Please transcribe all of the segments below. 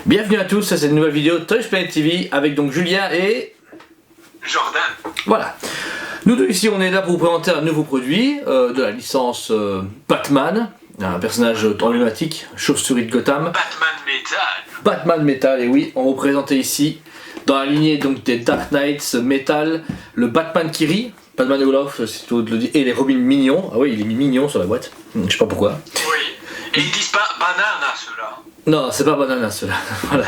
Bienvenue à tous à cette nouvelle vidéo Toys Planet TV avec donc Julien et Jordan. Voilà. Nous deux ici on est là pour vous présenter un nouveau produit de la licence Batman, un personnage emblématique, chauve-souris de Gotham. Batman Metal. Batman Metal, et oui, on vous présente ici dans la lignée donc des Dark Knights Metal, le Batman qui rit, Batman et Olaf, si tu veux le dire, et les Robins mignons. Ah oui, il est mis mignon sur la boîte, je sais pas pourquoi. Oui. Et ils disent pas banana ceux-là. Non, c'est pas banana ceux-là. Voilà.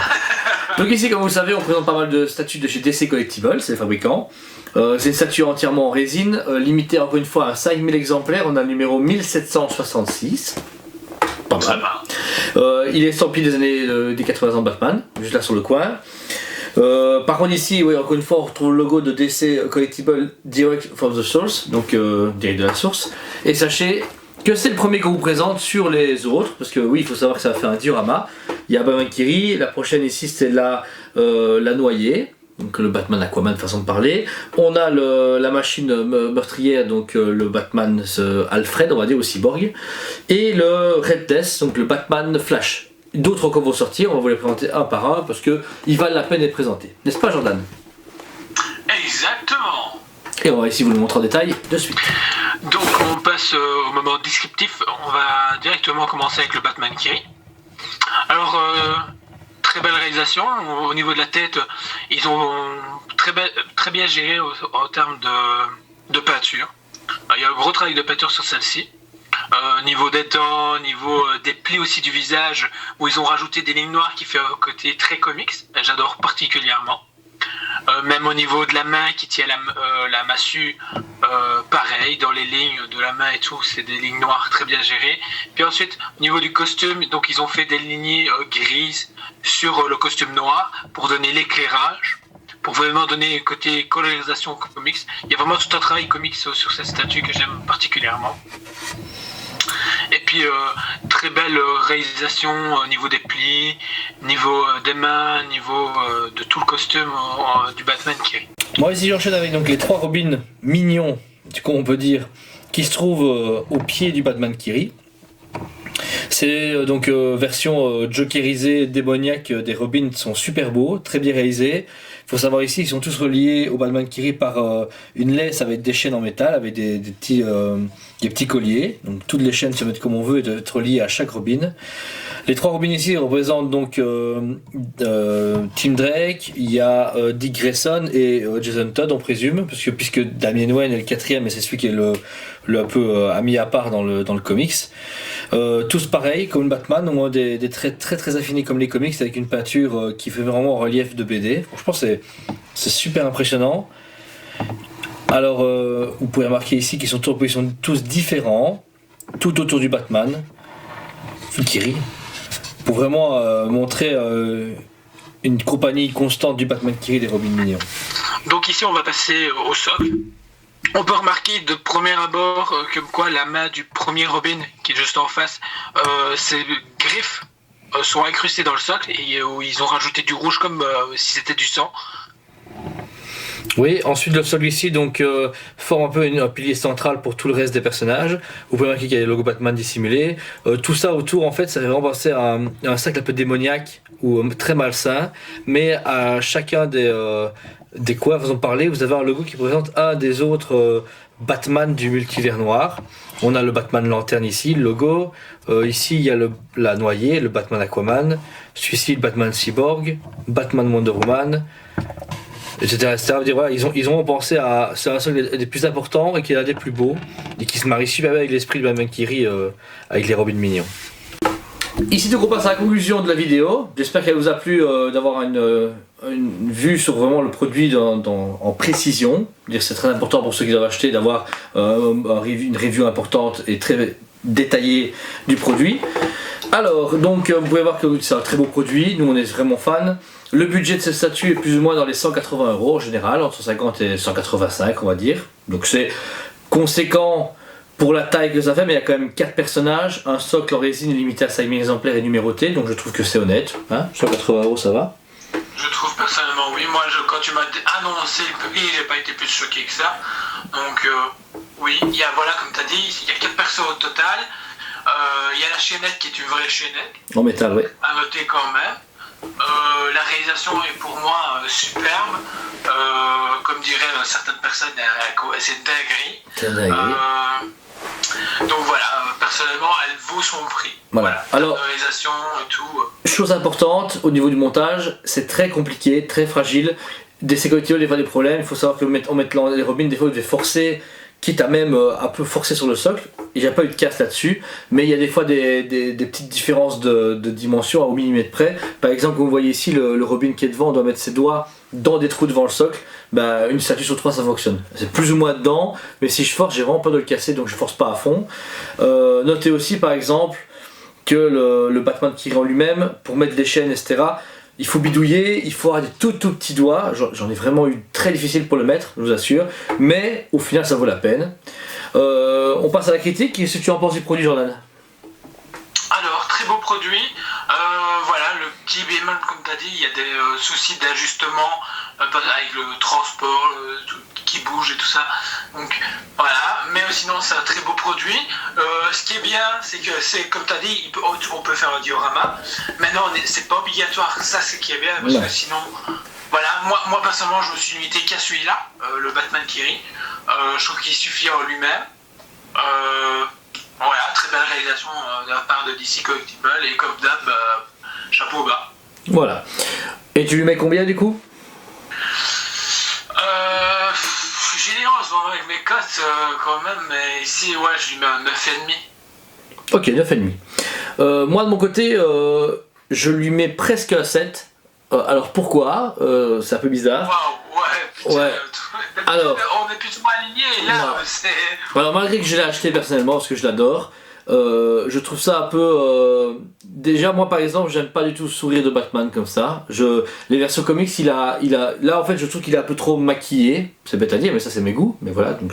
Donc ici, comme vous le savez, on présente pas mal de statues de chez DC Collectibles, c'est les fabricants. C'est une statue entièrement en résine, limitée encore une fois à 5000 exemplaires. On a le numéro 1766. Pas mal. Il est estampillé des années des 80 ans de Batman, juste là sur le coin. Par contre ici, oui, encore une fois, on retrouve le logo de DC Collectibles Direct from the Source, donc direct de la source. Et sachez que c'est le premier qu'on vous présente sur les autres, parce que oui, il faut savoir que ça va faire un diorama. Il y a Batman qui rit, la prochaine ici c'est la noyée, donc le Batman Aquaman façon de parler. On a la machine meurtrière, donc le Batman Alfred, on va dire, au cyborg. Et le Red Death, donc le Batman Flash. D'autres encore vont sortir, on va vous les présenter un par un, parce qu'ils valent la peine d'être présentés. N'est-ce pas Jordan? Exactement. Et on va ici vous le montrer en détail de suite. Donc on passe au moment descriptif, on va directement commencer avec le Batman qui rit. Alors, très belle réalisation, au niveau de la tête, ils ont très bien géré en termes de peinture. Il y a un gros travail de peinture sur celle-ci. Niveau des dents, niveau des plis aussi du visage, où ils ont rajouté des lignes noires qui fait un côté très comics, j'adore particulièrement. Même au niveau de la main qui tient la massue, pareil, dans les lignes de la main et tout, c'est des lignes noires très bien gérées. Puis ensuite, au niveau du costume, donc ils ont fait des lignées grises sur le costume noir pour donner l'éclairage, pour vraiment donner le côté colorisation comics. Il y a vraiment tout un travail comics sur cette statue que j'aime particulièrement. Et puis très belle réalisation au niveau des plis, niveau des mains, niveau de tout le costume du Batman qui rit. Moi ici j'enchaîne avec donc les trois Robins mignons, on peut dire, qui se trouvent au pied du Batman qui rit. C'est donc version jokerisée, démoniaque des Robins, sont super beaux, très bien réalisés. Il faut savoir ici qu'ils sont tous reliés au Batman qui rit par une laisse avec des chaînes en métal, avec des petits colliers. Donc toutes les chaînes se mettent comme on veut et doivent être reliées à chaque Robin. Les trois Robins ici représentent donc Tim Drake, il y a Dick Grayson et Jason Todd on présume, puisque Damian Wayne est le quatrième et c'est celui qui est un peu mis à part dans le comics. Tous pareils comme Batman, ont des traits très affinés comme les comics, avec une peinture qui fait vraiment un relief de BD. Franchement c'est super impressionnant. Alors vous pouvez remarquer ici qu'ils sont tous différents, tout autour du Batman qui rit, pour vraiment montrer une compagnie constante du Batman qui rit des Robins mignons. Donc ici on va passer au socle. On peut remarquer de premier abord comme quoi la main du premier Robin qui est juste en face, ses griffes sont incrustées dans le socle et où ils ont rajouté du rouge comme si c'était du sang. Oui, ensuite le socle ici donc forme un peu un pilier central pour tout le reste des personnages. Vous pouvez remarquer qu'il y a les logos Batman dissimulés. Tout ça autour en fait ça fait vraiment penser à un cercle un peu démoniaque ou très malsain, mais à chacun des coins faisons parler, vous avez un logo qui présente un des autres Batman du multivers noir. On a le Batman Lanterne ici, le logo. Ici il y a la noyée, le Batman Aquaman. Celui-ci le Batman Cyborg, Batman Wonder Woman, etc. Voilà, ils ont pensé à c'est un seul des plus importants et qui est l'un des plus beaux et qui se marie super bien avec l'esprit de Batman qui rit avec les Robins mignons. Ici donc on passe à la conclusion de la vidéo. J'espère qu'elle vous a plu d'avoir une vue sur vraiment le produit en précision. C'est très important pour ceux qui doivent acheter d'avoir une review importante et très détaillée du produit. Alors donc vous pouvez voir que c'est un très beau produit, nous on est vraiment fans. Le budget de cette statue est plus ou moins dans les 180 € en général, entre 150 et 185 on va dire. Donc c'est conséquent pour la taille que ça fait, mais il y a quand même 4 personnages, un socle en résine limité à 5000 exemplaires et numéroté, donc je trouve que c'est honnête. Hein, 180 € ça va? Je trouve personnellement oui, moi quand tu m'as annoncé le prix, j'ai pas été plus choqué que ça. Donc oui, il y a voilà comme tu as dit, il y a 4 persos au total. Il y a la chaînette qui est une vraie chaînette. En métal, oui. À noter quand même. La réalisation est pour moi superbe. Comme diraient certaines personnes, c'est dinguerie. Donc voilà, personnellement, elle vaut son prix. Voilà. Alors, la réalisation et tout. Chose importante, au niveau du montage, c'est très compliqué, très fragile. Des sécurités, des fois des problèmes. Il faut savoir que en mettant les robines, des fois, vous devez forcer, quitte à même un peu forcer sur le socle. Il n'y a pas eu de casse là-dessus, mais il y a des fois des petites différences de dimension au millimètre près. Par exemple, comme vous voyez ici, le robin qui est devant, on doit mettre ses doigts dans des trous devant le socle. Bah, une statue sur 3 ça fonctionne. C'est plus ou moins dedans, mais si je force, j'ai vraiment peur de le casser, donc je force pas à fond. Notez aussi par exemple que le Batman qui rend lui-même, pour mettre les chaînes, etc., il faut bidouiller, il faut avoir des tout petits doigts. J'en ai vraiment eu très difficile pour le mettre, je vous assure, mais au final ça vaut la peine. On passe à la critique. Qu'est-ce que tu en penses du produit, Jordan? Alors, très beau produit. Voilà, le petit bémol, comme tu as dit, il y a des soucis d'ajustement avec le transport qui bouge et tout ça. Donc voilà, mais sinon c'est un très beau produit. Ce qui est bien, c'est que c'est comme tu as dit, on peut faire un diorama. Maintenant, c'est pas obligatoire. Ça, c'est qui est bien parce que sinon, voilà, moi personnellement, je me suis limité qu'à celui-là, le Batman qui rit. Je trouve qu'il suffit en lui-même. Voilà, très belle réalisation de la part de DC Collectibles et comme d'hab, chapeau bas. Voilà. Et tu lui mets combien du coup? Je suis généreuse avec mes cotes quand même, mais ici, ouais, je lui mets un 9,5. Ok, 9,5. Moi de mon côté, je lui mets presque un 7. Alors pourquoi? C'est un peu bizarre. Waouh, ouais, putain, ouais. Alors, on est plus ou moins alignés, là, c'est... Alors malgré que je l'ai acheté personnellement parce que je l'adore, je trouve ça un peu... Déjà moi par exemple j'aime pas du tout le sourire de Batman comme ça. Les versions comics là en fait je trouve qu'il est un peu trop maquillé. C'est bête à dire mais ça c'est mes goûts. Mais voilà donc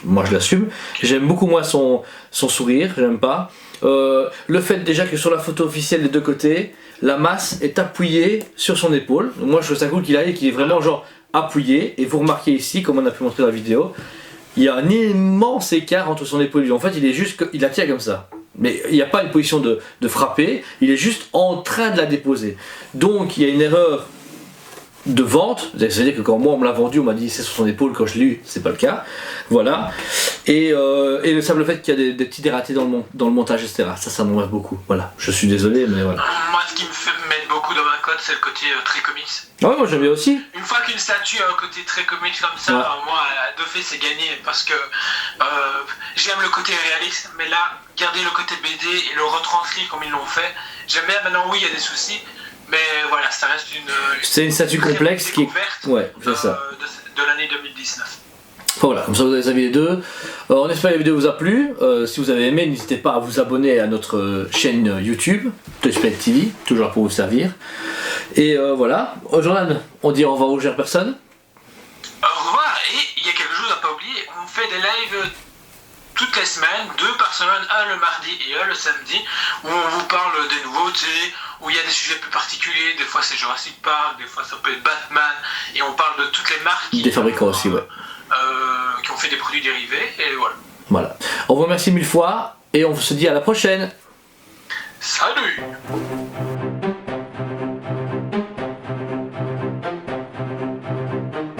moi je l'assume. J'aime beaucoup moins son sourire, j'aime pas. Le fait déjà que sur la photo officielle des deux côtés, la masse est appuyée sur son épaule. Donc moi je trouve ça cool qu'il est vraiment genre appuyé. Et vous remarquez ici comme on a pu montrer dans la vidéo, il y a un immense écart entre son épaule et lui. En fait, il la tient comme ça. Mais il n'y a pas une position de frapper, il est juste en train de la déposer. Donc il y a une erreur de vente, c'est-à-dire que quand moi on me l'a vendu, on m'a dit c'est sur son épaule, quand je l'ai eu, c'est pas le cas. Voilà. Et le simple fait qu'il y a des petits dératés dans le montage, etc. Ça m'énerve beaucoup. Voilà. Je suis désolé, mais voilà. Moi, ce qui me fait mettre beaucoup dans ma cote, c'est le côté très comics. Ah ouais, moi j'aime bien aussi. Une fois qu'une statue a un côté très comics comme ça, moi, de fait, c'est gagné parce que j'aime le côté réaliste, mais là, garder le côté BD et le retranscrire comme ils l'ont fait, j'aime bien. Maintenant, oui, il y a des soucis, mais voilà, ça reste c'est une statue complexe qui est... Ouais, c'est ça. De l'année 2019. Voilà, comme ça vous avez les avis les deux. On espère que la vidéo vous a plu. Si vous avez aimé, n'hésitez pas à vous abonner à notre chaîne YouTube, Touchpad TV, toujours pour vous servir. Et voilà, Jordan, on dit au revoir aux chères personnes. Au revoir, et il y a quelque chose à pas oublier, on fait des lives toutes les semaines, 2 par semaine, un le mardi et un le samedi, où on vous parle des nouveautés, où il y a des sujets plus particuliers, des fois c'est Jurassic Park, des fois ça peut être Batman, et on parle de toutes les marques des fabricants aussi, ouais. Qui ont fait des produits dérivés, et voilà. Voilà. On vous remercie 1000 fois, et on se dit à la prochaine. Salut!